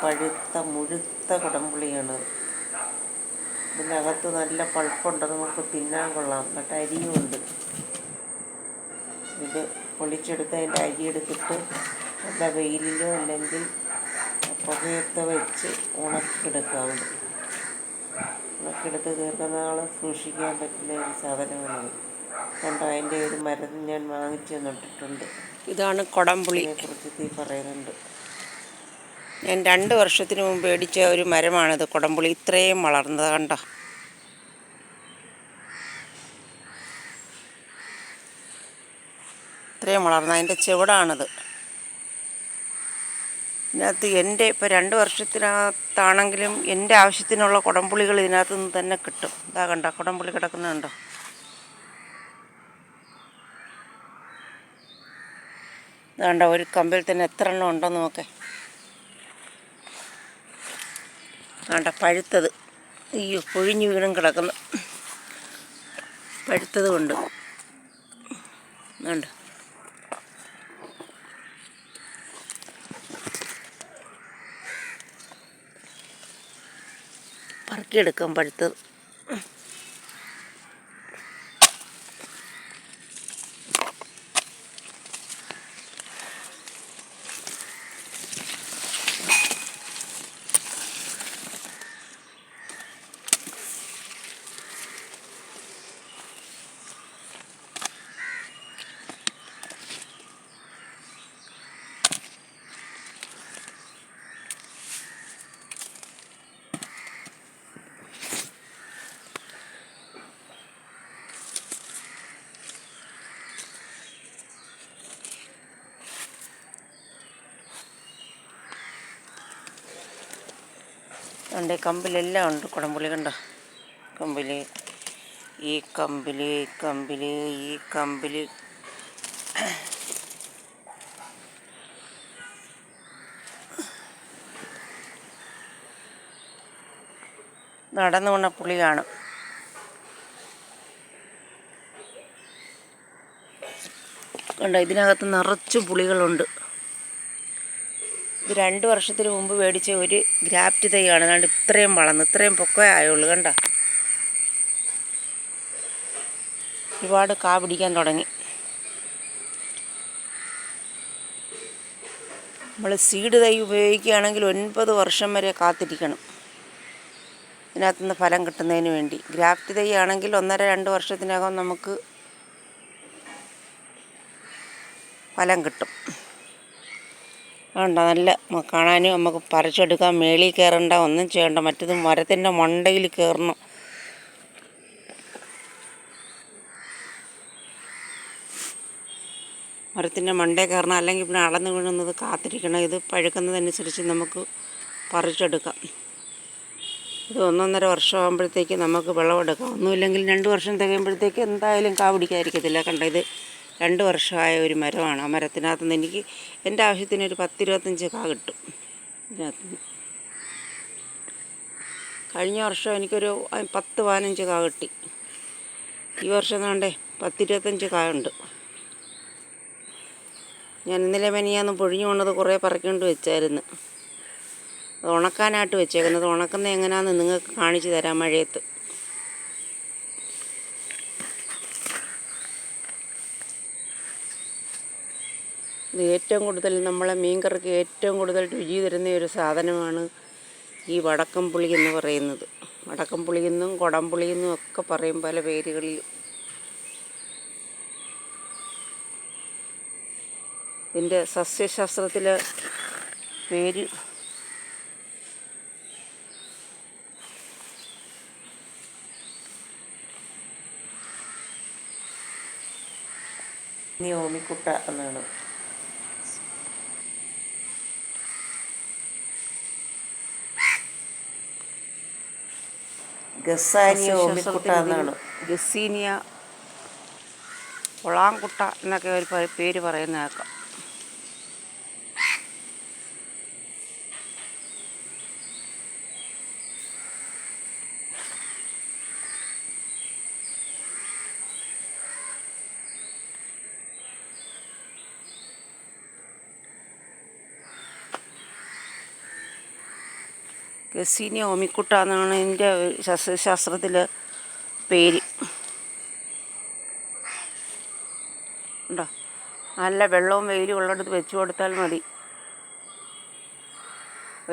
പഴുത്ത മുഴുത്ത കുടംപുളിയാണ്. ഇതിനകത്ത് നല്ല പഴുപ്പുണ്ട്, നമുക്ക് തിന്നാൻ കൊള്ളാം. എന്നിട്ട് അരിയുമുണ്ട്. ഇത് പൊളിച്ചെടുത്ത് അതിൻ്റെ അരി എടുത്തിട്ട് നല്ല വെയിലിലോ അല്ലെങ്കിൽ പുകയത്ത് വെച്ച് ഉണക്കിയെടുക്കാവുന്നത്. ഉണക്കിയെടുത്ത് ദീർഘനാൾ സൂക്ഷിക്കാൻ പറ്റുന്ന ഒരു സാധനമാണത്. കണ്ടോ, അതിൻ്റെ ഒരു മരം ഞാൻ വാങ്ങിച്ച് നട്ടിട്ടുണ്ട്. ഇതാണ് കുടംപുളി. ഇതിനെക്കുറിച്ച് പറയുന്നുണ്ട്. ഞാൻ 2 വർഷത്തിന് മുമ്പ് മേടിച്ച ഒരു മരമാണിത്. കുടംപുളി ഇത്രയും വളർന്നത് കണ്ടോ. ഇത്രയും വളർന്നത് അതിൻ്റെ ചുവടാണിത്. ഇതിനകത്ത് ഇപ്പോൾ 2 വർഷത്തിനകത്താണെങ്കിലും എൻ്റെ ആവശ്യത്തിനുള്ള കുടംപുളികൾ ഇതിനകത്ത് നിന്ന് തന്നെ കിട്ടും. ഇതാ കണ്ടോ, കുടംപുളി കിടക്കുന്നുണ്ടോ. ഇതാണ്ടോ, ഒരു കമ്പിൽ തന്നെ എത്ര എണ്ണം ഉണ്ടെന്ന് നോക്കേ. വേണ്ട, പഴുത്തത്. അയ്യോ, പൊഴിഞ്ഞു വീണും കിടക്കുന്നു. പഴുത്തത് കൊണ്ട് വേണ്ട. പറക്കിയെടുക്കാം പഴുത്തത്. ഉണ്ട്, കമ്പിലെല്ലാം ഉണ്ട് കുടംപുളി. കണ്ടോ, കമ്പിൽ, ഈ കമ്പിൽ, ഈ കമ്പിൽ. നടന്നു വീണ പുളിയാണ്. കണ്ടോ, ഇതിനകത്ത് നിറച്ചു പുളികളുണ്ട്. ഇത് 2 വർഷത്തിന് മുമ്പ് മേടിച്ച ഒരു ഗ്രാപ്റ്റ് തൈയാണ്. അതുകൊണ്ട് ഇത്രയും വളർന്ന് ഇത്രയും പൊക്കമേ ആയുള്ളൂ. കണ്ടോ, ഒരുപാട് കാ പിടിക്കാൻ തുടങ്ങി. നമ്മൾ സീഡ് തൈ ഉപയോഗിക്കുകയാണെങ്കിൽ 9 വർഷം വരെ കാത്തിരിക്കണം ഇതിനകത്തുനിന്ന് ഫലം കിട്ടുന്നതിന് വേണ്ടി. ഗ്രാഫ്റ്റ് തൈ ആണെങ്കിൽ 1.5-2 വർഷത്തിനകം നമുക്ക് ഫലം കിട്ടും. അതുകൊണ്ട് നല്ല കാണാനും നമുക്ക് പറിച്ചെടുക്കാം. മേളിൽ കയറണ്ട, ഒന്നും ചെയ്യണ്ട. മറ്റേത് മരത്തിൻ്റെ മണ്ടയിൽ കയറണം. മരത്തിൻ്റെ മണ്ടയിൽ കയറണം, അല്ലെങ്കിൽ പിന്നെ അളന്ന് വീഴുന്നത് കാത്തിരിക്കണം. ഇത് പഴുക്കുന്നതനുസരിച്ച് നമുക്ക് പറിച്ചെടുക്കാം. ഇത് 1.5 വർഷമാകുമ്പോഴത്തേക്ക് നമുക്ക് വിളവെടുക്കാം. ഒന്നുമില്ലെങ്കിൽ 2 വർഷം തികയുമ്പോഴത്തേക്ക് എന്തായാലും കാ പിടിക്കാതിരിക്കത്തില്ല. കണ്ടോ, ഇത് 2 വർഷമായ ഒരു മരമാണ്. ആ മരത്തിനകത്തുനിന്ന് എനിക്ക് എൻ്റെ ആവശ്യത്തിന് ഒരു 10-25 കാ കിട്ടും ഇതിനകത്തുനിന്ന്. കഴിഞ്ഞ വർഷം എനിക്കൊരു 10-15 കാ കിട്ടി. ഈ വർഷം വേണ്ടേ 10-25 കാ ഉണ്ട്. ഞാൻ ഇന്നലെ മെനിയാന്ന് പൊഴിഞ്ഞു കൊണ്ടത് കുറേ പറിക്കൊണ്ട് വെച്ചായിരുന്നു. അത് ഉണക്കാനായിട്ട് വെച്ചേക്കുന്നത്. ഉണക്കുന്നത് എങ്ങനെയാണെന്ന് നിങ്ങൾക്ക് കാണിച്ചു തരാം മഴയത്ത്. ഇത് ഏറ്റവും കൂടുതൽ നമ്മളെ മീൻകറിക്ക് ഏറ്റവും കൂടുതൽ രുചി തരുന്ന ഒരു സാധനമാണ് ഈ വടക്കംപുളി എന്ന് പറയുന്നത്. വടക്കംപുളിയെന്നും കുടംപുളിയെന്നും ഒക്കെ പറയും പല പേരുകളിലും. ഇതിൻ്റെ സസ്യശാസ്ത്രത്തിലെ പേര് ഓമിക്കുട്ട എന്നാണ്. ഗസാനിയ ഓമിക്കുട്ട എന്നാണ്. ഗസീനിയ ഒളാങ്കുട്ട എന്നൊക്കെ ഒരു പേര് പറയുന്ന കേൾക്കാം. ഗസീനിയ ഒമിക്കുട്ട എന്നാണ് ഇതിൻ്റെ സസ്യശാസ്ത്രത്തിൽ പേര്. ഉണ്ടോ, നല്ല വെള്ളവും വെയിലും ഉള്ളിടത്ത് വെച്ച് കൊടുത്താൽ മതി.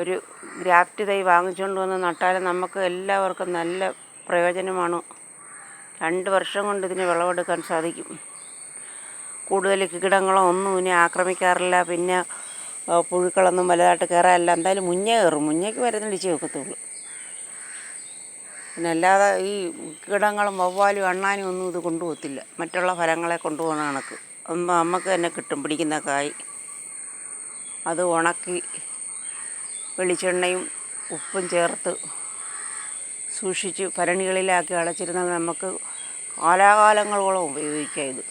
ഒരു ഗ്രാഫ്റ്റ് തൈ വാങ്ങിച്ചുകൊണ്ട് വന്ന് നട്ടാൽ നമുക്ക് എല്ലാവർക്കും നല്ല പ്രയോജനമാണ്. 2 വർഷം കൊണ്ട് ഇതിന് വിളവെടുക്കാൻ സാധിക്കും. കൂടുതൽ കീടങ്ങളോ ഒന്നും ഇതിനെ ആക്രമിക്കാറില്ല. പിന്നെ പുഴുക്കളൊന്നും വലുതായിട്ട് കയറാറില്ല. എന്തായാലും മുഞ്ഞ കയറും, മുഞ്ഞയ്ക്ക് മരുന്നടിച്ച് വെക്കത്തുള്ളൂ. പിന്നെ അല്ലാതെ ഈ കീടങ്ങളും വവ്വാലും അണ്ണാനും ഒന്നും ഇത് കൊണ്ടുപോകത്തില്ല. മറ്റുള്ള ഫലങ്ങളെ കൊണ്ടുപോകുന്ന കണക്ക് നമുക്ക് തന്നെ കിട്ടും പിടിക്കുന്ന കായ്. അത് ഉണക്കി വെളിച്ചെണ്ണയും ഉപ്പും ചേർത്ത് സൂക്ഷിച്ച് ഭരണികളിലാക്കി അടച്ചിരുന്നാൽ നമുക്ക് കാലാകാലങ്ങളോളം ഉപയോഗിക്കാം ഇത്.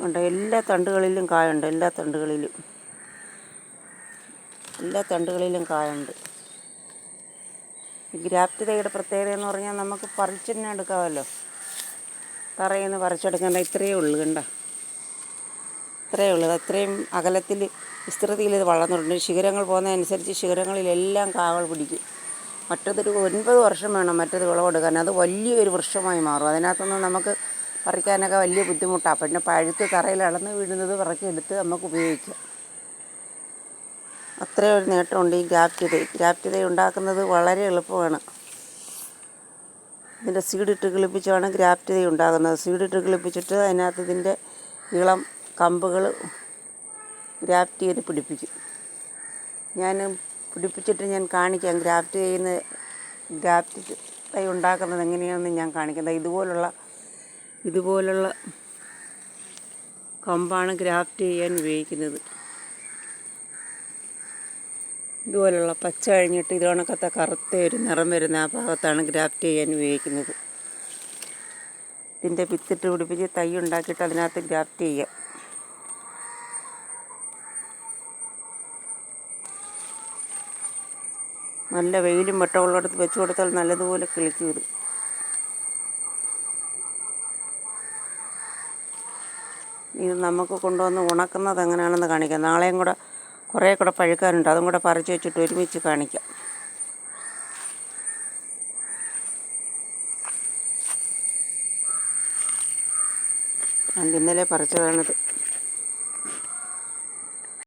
ഉണ്ട്, എല്ലാ തണ്ടുകളിലും കായുണ്ട്. എല്ലാ തണ്ടുകളിലും കായുണ്ട്. ഗ്രാഫ്റ്റ് തൈയുടെ പ്രത്യേകത എന്ന് പറഞ്ഞാൽ നമുക്ക് പറിച്ച് തന്നെ എടുക്കാമല്ലോ. തറയിൽ നിന്ന് പറിച്ചെടുക്കേണ്ട ഇത്രയേ ഉള്ളൂ. കണ്ട, ഇത്രയേ ഉള്ളൂ. അത്രയും അകലത്തിൽ വിസ്തൃതിയിൽ ഇത് വളർന്നിട്ടുണ്ട്. ശിഖരങ്ങൾ പോകുന്നതനുസരിച്ച് ശിഖരങ്ങളിലെല്ലാം കാകൾ പിടിക്കും. മറ്റതൊരു 9 വർഷം വേണം മറ്റത് വിളവെടുക്കാൻ. അത് വലിയൊരു വൃക്ഷമായി മാറും. അതിനകത്തുനിന്ന് നമുക്ക് പറിക്കാനൊക്കെ വലിയ ബുദ്ധിമുട്ടാണ്. പിന്നെ പഴുത്ത് തറയിൽ അളന്ന് വീഴുന്നത് പറക്കിയെടുത്ത് നമുക്ക് ഉപയോഗിക്കാം. അത്രയും ഒരു നേട്ടമുണ്ട് ഈ ഗ്രാഫ്റ്റ് തൈ ഉണ്ടാക്കുന്നത് വളരെ എളുപ്പമാണ്. ഇതിൻ്റെ സീഡിട്ട് കിളിപ്പിച്ചാണ് ഗ്രാഫ്റ്റ് തൈ ഉണ്ടാകുന്നത്. സീഡിട്ട് കിളിപ്പിച്ചിട്ട് അതിനകത്ത് ഇതിൻ്റെ ഇളം കമ്പുകൾ ഗ്രാഫ്റ്റ് ചെയ്ത് പിടിപ്പിക്കും. ഞാൻ പിടിപ്പിച്ചിട്ട് ഞാൻ കാണിക്കാം. ഗ്രാഫ്റ്റ് തൈ ഉണ്ടാക്കുന്നത് എങ്ങനെയാണെന്ന് ഞാൻ കാണിക്കുന്നത്. ഇതുപോലുള്ള കമ്പാണ് ഗ്രാഫ്റ്റ് ചെയ്യാൻ ഉപയോഗിക്കുന്നത്. ഇതുപോലുള്ള പച്ച കഴിഞ്ഞിട്ട് ഇതോണക്കത്തെ കറുത്ത ഒരു നിറം വരുന്ന ആ ഭാഗത്താണ് ഗ്രാഫ്റ്റ് ചെയ്യാൻ ഉപയോഗിക്കുന്നത്. ഇതിൻ്റെ വിത്തിട്ട് പിടിപ്പിച്ച് തൈ ഉണ്ടാക്കിയിട്ട് അതിനകത്ത് ഗ്രാഫ്റ്റ് ചെയ്യാം. നല്ല വെയിലും വെട്ടമുള്ളിടത്ത് വെച്ച് കൊടുത്താൽ നല്ലതുപോലെ കിളിക്കും ഇത്. ഇത് നമുക്ക് കൊണ്ടുവന്ന് ഉണക്കുന്നത് എങ്ങനെയാണെന്ന് കാണിക്കാം. നാളെയും കൂടെ കുറേ കൂടെ പഴുക്കാനുണ്ട്. അതും കൂടെ പറിച്ച് വെച്ചിട്ട് ഒരുമിച്ച് കാണിക്കാം. ഇന്നലെ പറിച്ചതാണിത്.